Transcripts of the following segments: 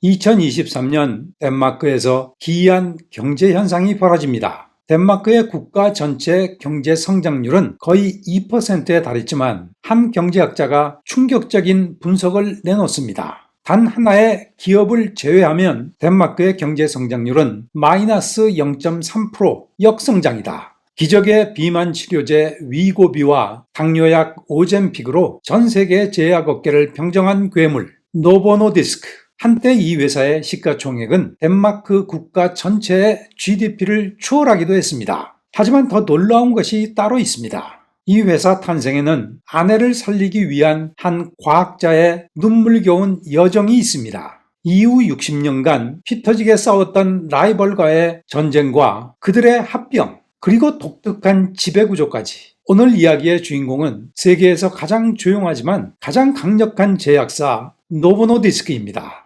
2023년 덴마크에서 기이한 경제 현상이 벌어집니다. 덴마크의 국가 전체 경제 성장률은 거의 2%에 달했지만 한 경제학자가 충격적인 분석을 내놓습니다. 단 하나의 기업을 제외하면 덴마크의 경제 성장률은 마이너스 0.3% 역성장이다. 기적의 비만 치료제 위고비와 당뇨약 오젬픽으로 전 세계 제약업계를 평정한 괴물 노보노디스크. 한때 이 회사의 시가총액은 덴마크 국가 전체의 GDP를 추월하기도 했습니다. 하지만 더 놀라운 것이 따로 있습니다. 이 회사 탄생에는 아내를 살리기 위한 한 과학자의 눈물겨운 여정이 있습니다. 이후 60년간 피 터지게 싸웠던 라이벌과의 전쟁과 그들의 합병, 그리고 독특한 지배구조까지. 오늘 이야기의 주인공은 세계에서 가장 조용하지만 가장 강력한 제약사 노보노디스크입니다.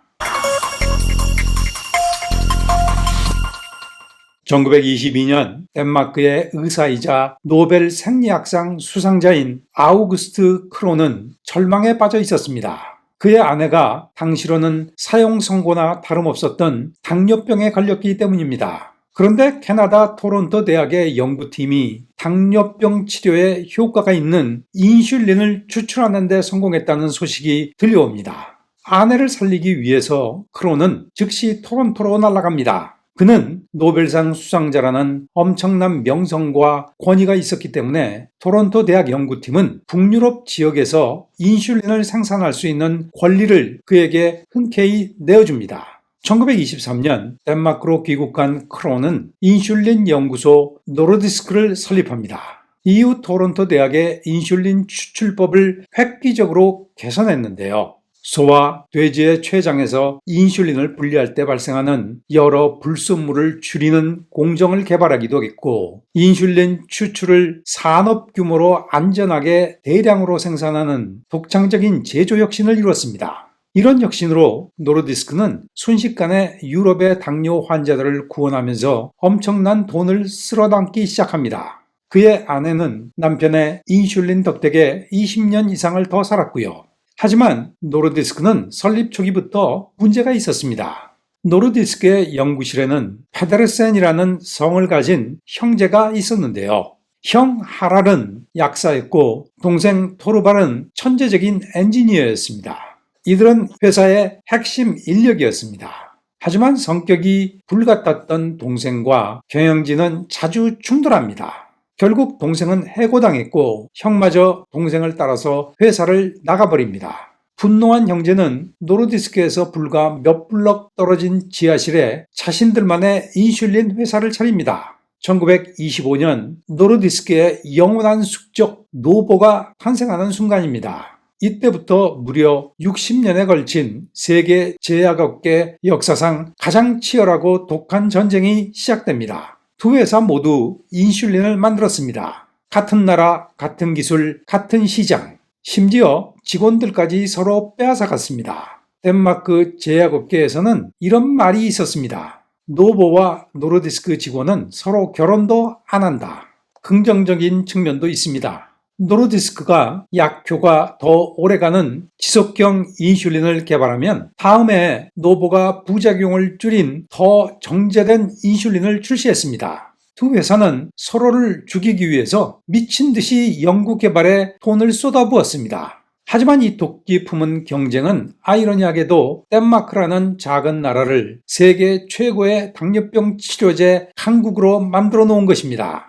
1922년 덴마크의 의사이자 노벨 생리학상 수상자인 아우구스트 크론은 절망에 빠져 있었습니다. 그의 아내가 당시로는 사형 선고나 다름없었던 당뇨병에 걸렸기 때문입니다. 그런데 캐나다 토론토 대학의 연구팀이 당뇨병 치료에 효과가 있는 인슐린을 추출하는 데 성공했다는 소식이 들려옵니다. 아내를 살리기 위해서 크론은 즉시 토론토로 날아갑니다. 그는 노벨상 수상자라는 엄청난 명성과 권위가 있었기 때문에 토론토 대학 연구팀은 북유럽 지역에서 인슐린을 생산할 수 있는 권리를 그에게 흔쾌히 내어줍니다. 1923년 덴마크로 귀국한 크론은 인슐린 연구소 노르디스크를 설립합니다. 이후 토론토 대학의 인슐린 추출법을 획기적으로 개선했는데요. 소와 돼지의 췌장에서 인슐린을 분리할 때 발생하는 여러 불순물을 줄이는 공정을 개발하기도 했고, 인슐린 추출을 산업 규모로 안전하게 대량으로 생산하는 독창적인 제조 혁신을 이루었습니다. 이런 혁신으로 노르디스크는 순식간에 유럽의 당뇨 환자들을 구원하면서 엄청난 돈을 쓸어담기 시작합니다. 그의 아내는 남편의 인슐린 덕택에 20년 이상을 더 살았고요. 하지만 노르디스크는 설립 초기부터 문제가 있었습니다. 노르디스크의 연구실에는 페데르센이라는 성을 가진 형제가 있었는데요. 형 하랄은 약사였고 동생 토르발은 천재적인 엔지니어였습니다. 이들은 회사의 핵심 인력이었습니다. 하지만 성격이 불같았던 동생과 경영진은 자주 충돌합니다. 결국 동생은 해고당했고 형마저 동생을 따라서 회사를 나가버립니다. 분노한 형제는 노르디스크에서 불과 몇 블럭 떨어진 지하실에 자신들만의 인슐린 회사를 차립니다. 1925년 노르디스크의 영원한 숙적 노보가 탄생하는 순간입니다. 이때부터 무려 60년에 걸친 세계 제약업계 역사상 가장 치열하고 독한 전쟁이 시작됩니다. 두 회사 모두 인슐린을 만들었습니다. 같은 나라, 같은 기술, 같은 시장, 심지어 직원들까지 서로 빼앗아갔습니다. 덴마크 제약업계에서는 이런 말이 있었습니다. 노보와 노르디스크 직원은 서로 결혼도 안 한다. 긍정적인 측면도 있습니다. 노르디스크가 약효가 더 오래가는 지속형 인슐린을 개발하면 다음에 노보가 부작용을 줄인 더 정제된 인슐린을 출시했습니다. 두 회사는 서로를 죽이기 위해서 미친 듯이 연구 개발에 돈을 쏟아부었습니다. 하지만 이 도끼 품은 경쟁은 아이러니하게도 덴마크라는 작은 나라를 세계 최고의 당뇨병 치료제 강국으로 만들어 놓은 것입니다.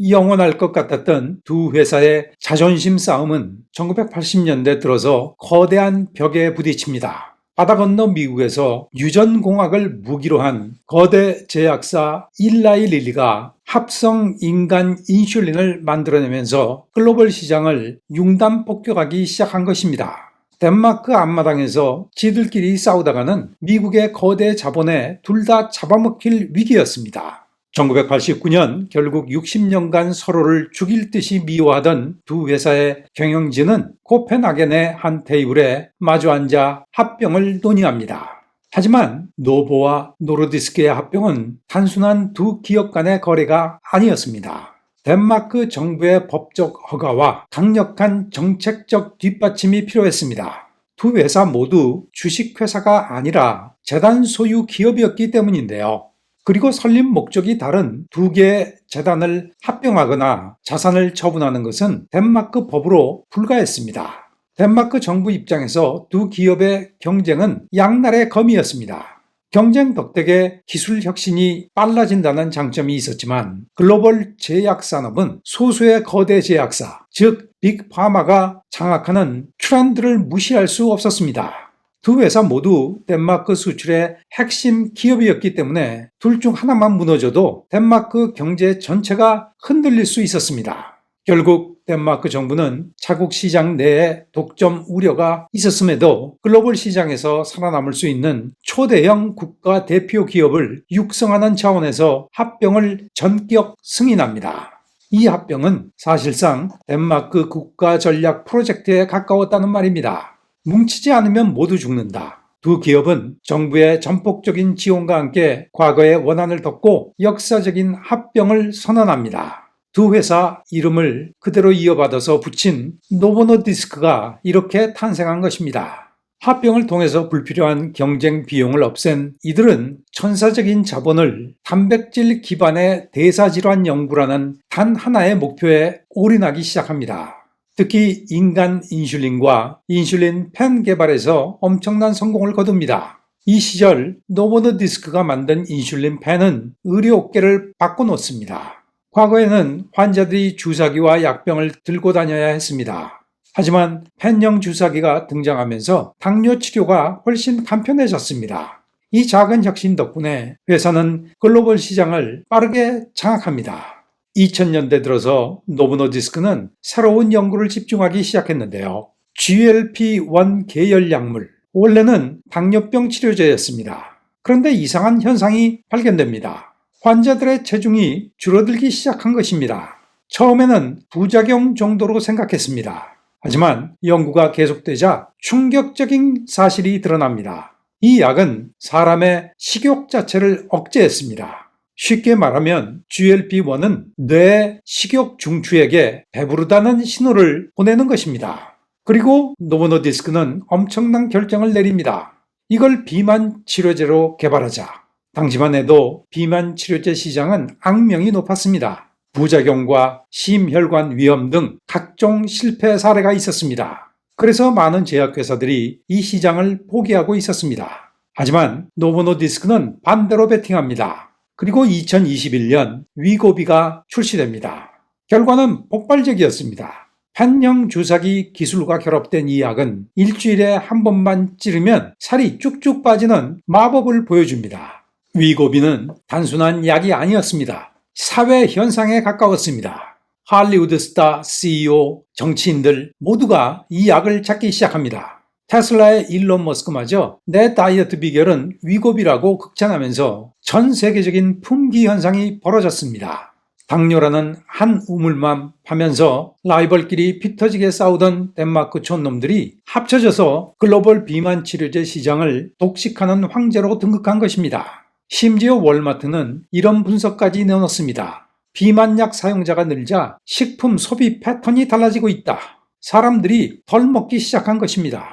영원할 것 같았던 두 회사의 자존심 싸움은 1980년대 들어서 거대한 벽에 부딪힙니다. 바다 건너 미국에서 유전공학을 무기로 한 거대 제약사 일라이 릴리가 합성 인간 인슐린을 만들어내면서 글로벌 시장을 융단 폭격하기 시작한 것입니다. 덴마크 앞마당에서 지들끼리 싸우다가는 미국의 거대 자본에 둘 다 잡아먹힐 위기였습니다. 1989년 결국 60년간 서로를 죽일 듯이 미워하던 두 회사의 경영진은 코펜하겐의 한 테이블에 마주 앉아 합병을 논의합니다. 하지만 노보와 노르디스크의 합병은 단순한 두 기업 간의 거래가 아니었습니다. 덴마크 정부의 법적 허가와 강력한 정책적 뒷받침이 필요했습니다. 두 회사 모두 주식회사가 아니라 재단 소유 기업이었기 때문인데요. 그리고 설립 목적이 다른 두 개의 재단을 합병하거나 자산을 처분하는 것은 덴마크 법으로 불가했습니다. 덴마크 정부 입장에서 두 기업의 경쟁은 양날의 검이었습니다. 경쟁 덕택에 기술 혁신이 빨라진다는 장점이 있었지만 글로벌 제약 산업은 소수의 거대 제약사, 즉 빅파마가 장악하는 트렌드를 무시할 수 없었습니다. 두 회사 모두 덴마크 수출의 핵심 기업이었기 때문에 둘 중 하나만 무너져도 덴마크 경제 전체가 흔들릴 수 있었습니다. 결국 덴마크 정부는 자국 시장 내에 독점 우려가 있었음에도 글로벌 시장에서 살아남을 수 있는 초대형 국가 대표 기업을 육성하는 차원에서 합병을 전격 승인합니다. 이 합병은 사실상 덴마크 국가 전략 프로젝트에 가까웠다는 말입니다. 뭉치지 않으면 모두 죽는다. 두 기업은 정부의 전폭적인 지원과 함께 과거의 원한을 덮고 역사적인 합병을 선언합니다. 두 회사 이름을 그대로 이어받아서 붙인 노보노디스크가 이렇게 탄생한 것입니다. 합병을 통해서 불필요한 경쟁 비용을 없앤 이들은 천사적인 자본을 단백질 기반의 대사질환 연구라는 단 하나의 목표에 올인하기 시작합니다. 특히 인간 인슐린과 인슐린 펜 개발에서 엄청난 성공을 거둡니다. 이 시절 노보노디스크가 만든 인슐린 펜은 의료업계를 바꿔놓습니다. 과거에는 환자들이 주사기와 약병을 들고 다녀야 했습니다. 하지만 펜형 주사기가 등장하면서 당뇨 치료가 훨씬 간편해졌습니다. 이 작은 혁신 덕분에 회사는 글로벌 시장을 빠르게 장악합니다. 2000년대 들어서 노보노디스크는 새로운 연구를 집중하기 시작했는데요. GLP-1 계열 약물, 원래는 당뇨병 치료제였습니다. 그런데 이상한 현상이 발견됩니다. 환자들의 체중이 줄어들기 시작한 것입니다. 처음에는 부작용 정도로 생각했습니다. 하지만 연구가 계속되자 충격적인 사실이 드러납니다. 이 약은 사람의 식욕 자체를 억제했습니다. 쉽게 말하면 GLP-1은 뇌 식욕 중추에게 배부르다는 신호를 보내는 것입니다. 그리고 노보노디스크는 엄청난 결정을 내립니다. 이걸 비만 치료제로 개발하자. 당시만 해도 비만 치료제 시장은 악명이 높았습니다. 부작용과 심혈관 위험 등 각종 실패 사례가 있었습니다. 그래서 많은 제약회사들이 이 시장을 포기하고 있었습니다. 하지만 노보노디스크는 반대로 베팅합니다. 그리고 2021년 위고비가 출시됩니다. 결과는 폭발적이었습니다. 펜형 주사기 기술과 결합된 이 약은 일주일에 한 번만 찌르면 살이 쭉쭉 빠지는 마법을 보여줍니다. 위고비는 단순한 약이 아니었습니다. 사회 현상에 가까웠습니다. 할리우드 스타, CEO, 정치인들 모두가 이 약을 찾기 시작합니다. 테슬라의 일론 머스크마저 내 다이어트 비결은 위고비라고 극찬하면서 전 세계적인 품귀 현상이 벌어졌습니다. 당뇨라는 한 우물만 파면서 라이벌끼리 피 터지게 싸우던 덴마크 촌놈들이 합쳐져서 글로벌 비만 치료제 시장을 독식하는 황제로 등극한 것입니다. 심지어 월마트는 이런 분석까지 내놓습니다. 비만약 사용자가 늘자 식품 소비 패턴이 달라지고 있다. 사람들이 덜 먹기 시작한 것입니다.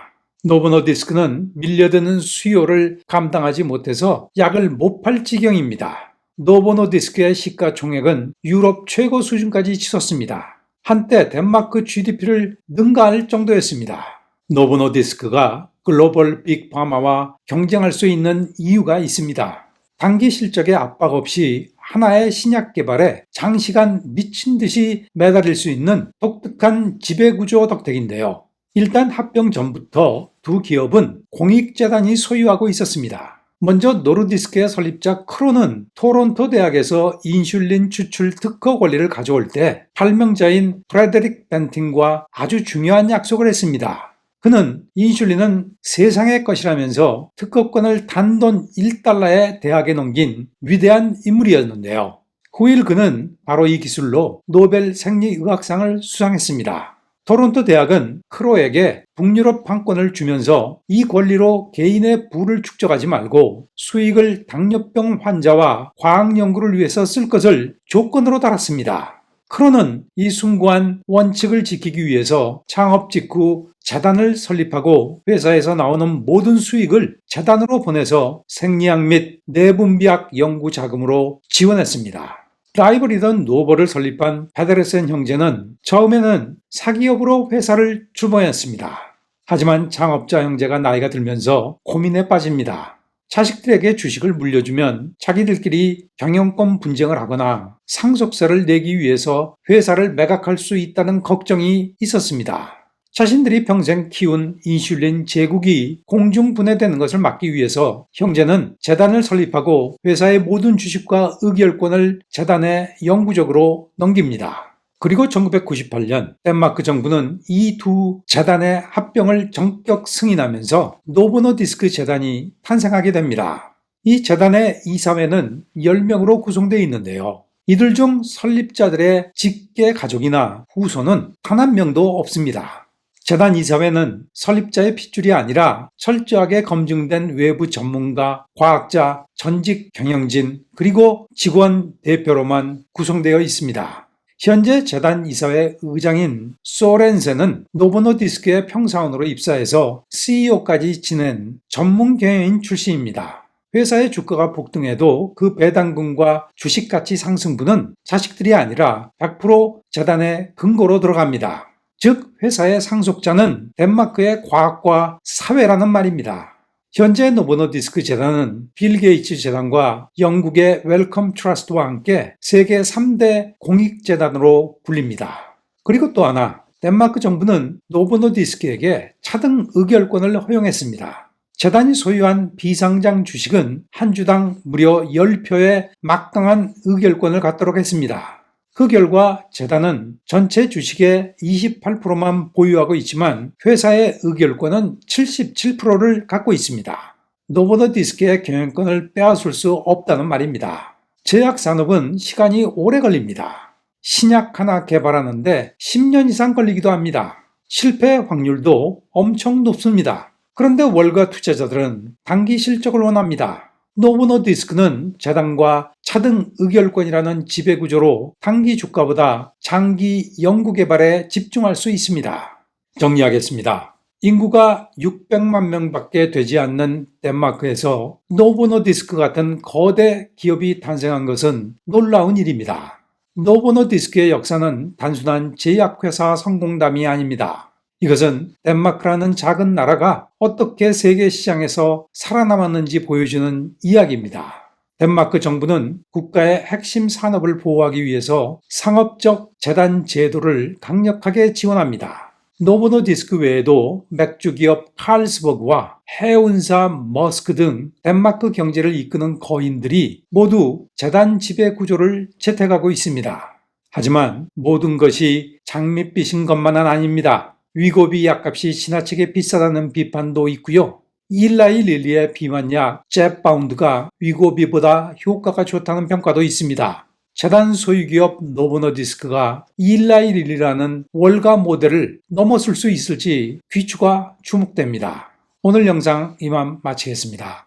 노보노디스크는 밀려드는 수요를 감당하지 못해서 약을 못 팔 지경입니다. 노보노디스크의 시가총액은 유럽 최고 수준까지 치솟습니다. 한때 덴마크 GDP를 능가할 정도였습니다. 노보노디스크가 글로벌 빅파마와 경쟁할 수 있는 이유가 있습니다. 단기 실적의 압박 없이 하나의 신약 개발에 장시간 미친 듯이 매달릴 수 있는 독특한 지배구조 덕택인데요. 일단 합병 전부터 두 기업은 공익재단이 소유하고 있었습니다. 먼저 노르디스크의 설립자 크로는 토론토 대학에서 인슐린 추출 특허 권리를 가져올 때 발명자인 프레데릭 벤팅과 아주 중요한 약속을 했습니다. 그는 인슐린은 세상의 것이라면서 특허권을 단돈 1달러에 대학에 넘긴 위대한 인물이었는데요. 후일 그는 바로 이 기술로 노벨 생리의학상을 수상했습니다. 토론토 대학은 크로에게 북유럽 판권을 주면서 이 권리로 개인의 부를 축적하지 말고 수익을 당뇨병 환자와 과학 연구를 위해서 쓸 것을 조건으로 달았습니다. 크론은 이 숭고한 원칙을 지키기 위해서 창업 직후 재단을 설립하고 회사에서 나오는 모든 수익을 재단으로 보내서 생리학 및 내분비학 연구 자금으로 지원했습니다. 라이벌이던 노버를 설립한 페데르센 형제는 처음에는 사기업으로 회사를 출범했습니다. 하지만 창업자 형제가 나이가 들면서 고민에 빠집니다. 자식들에게 주식을 물려주면 자기들끼리 경영권 분쟁을 하거나 상속세를 내기 위해서 회사를 매각할 수 있다는 걱정이 있었습니다. 자신들이 평생 키운 인슐린 제국이 공중분해되는 것을 막기 위해서 형제는 재단을 설립하고 회사의 모든 주식과 의결권을 재단에 영구적으로 넘깁니다. 그리고 1998년 덴마크 정부는 이 두 재단의 합병을 전격 승인하면서 노보노디스크 재단이 탄생하게 됩니다. 이 재단의 이사회는 10명으로 구성되어 있는데요. 이들 중 설립자들의 직계 가족이나 후손은 단 한 명도 없습니다. 재단 이사회는 설립자의 핏줄이 아니라 철저하게 검증된 외부 전문가, 과학자, 전직 경영진, 그리고 직원 대표로만 구성되어 있습니다. 현재 재단 이사회 의장인 소렌센은 노보노디스크의 평사원으로 입사해서 CEO까지 지낸 전문 경영인 출신입니다. 회사의 주가가 폭등해도 그 배당금과 주식가치 상승분은 자식들이 아니라 100% 재단의 금고로 들어갑니다. 즉 회사의 상속자는 덴마크의 과학과 사회라는 말입니다. 현재 노보노디스크 재단은 빌 게이츠 재단과 영국의 웰컴 트러스트와 함께 세계 3대 공익재단으로 불립니다. 그리고 또 하나, 덴마크 정부는 노보노디스크에게 차등 의결권을 허용했습니다. 재단이 소유한 비상장 주식은 한 주당 무려 10표의 막강한 의결권을 갖도록 했습니다. 그 결과 재단은 전체 주식의 28%만 보유하고 있지만 회사의 의결권은 77%를 갖고 있습니다. 노보노디스크의 경영권을 빼앗을 수 없다는 말입니다. 제약 산업은 시간이 오래 걸립니다. 신약 하나 개발하는데 10년 이상 걸리기도 합니다. 실패 확률도 엄청 높습니다. 그런데 월가 투자자들은 단기 실적을 원합니다. 노보노디스크는 재단과 차등 의결권이라는 지배구조로 단기 주가보다 장기 연구개발에 집중할 수 있습니다. 정리하겠습니다. 인구가 600만 명밖에 되지 않는 덴마크에서 노보노디스크 같은 거대 기업이 탄생한 것은 놀라운 일입니다. 노보노디스크의 역사는 단순한 제약회사 성공담이 아닙니다. 이것은 덴마크라는 작은 나라가 어떻게 세계 시장에서 살아남았는지 보여주는 이야기입니다. 덴마크 정부는 국가의 핵심 산업을 보호하기 위해서 상업적 재단 제도를 강력하게 지원합니다. 노보노디스크 외에도 맥주 기업 칼스버그와 해운사 머스크 등 덴마크 경제를 이끄는 거인들이 모두 재단 지배 구조를 채택하고 있습니다. 하지만 모든 것이 장밋빛인 것만은 아닙니다. 위고비 약값이 지나치게 비싸다는 비판도 있고요. 일라이 릴리의 비만약 잽바운드가 위고비보다 효과가 좋다는 평가도 있습니다. 재단 소유기업 노보노디스크가 일라이 릴리라는 월가 모델을 넘어설 수 있을지 귀추가 주목됩니다. 오늘 영상 이만 마치겠습니다.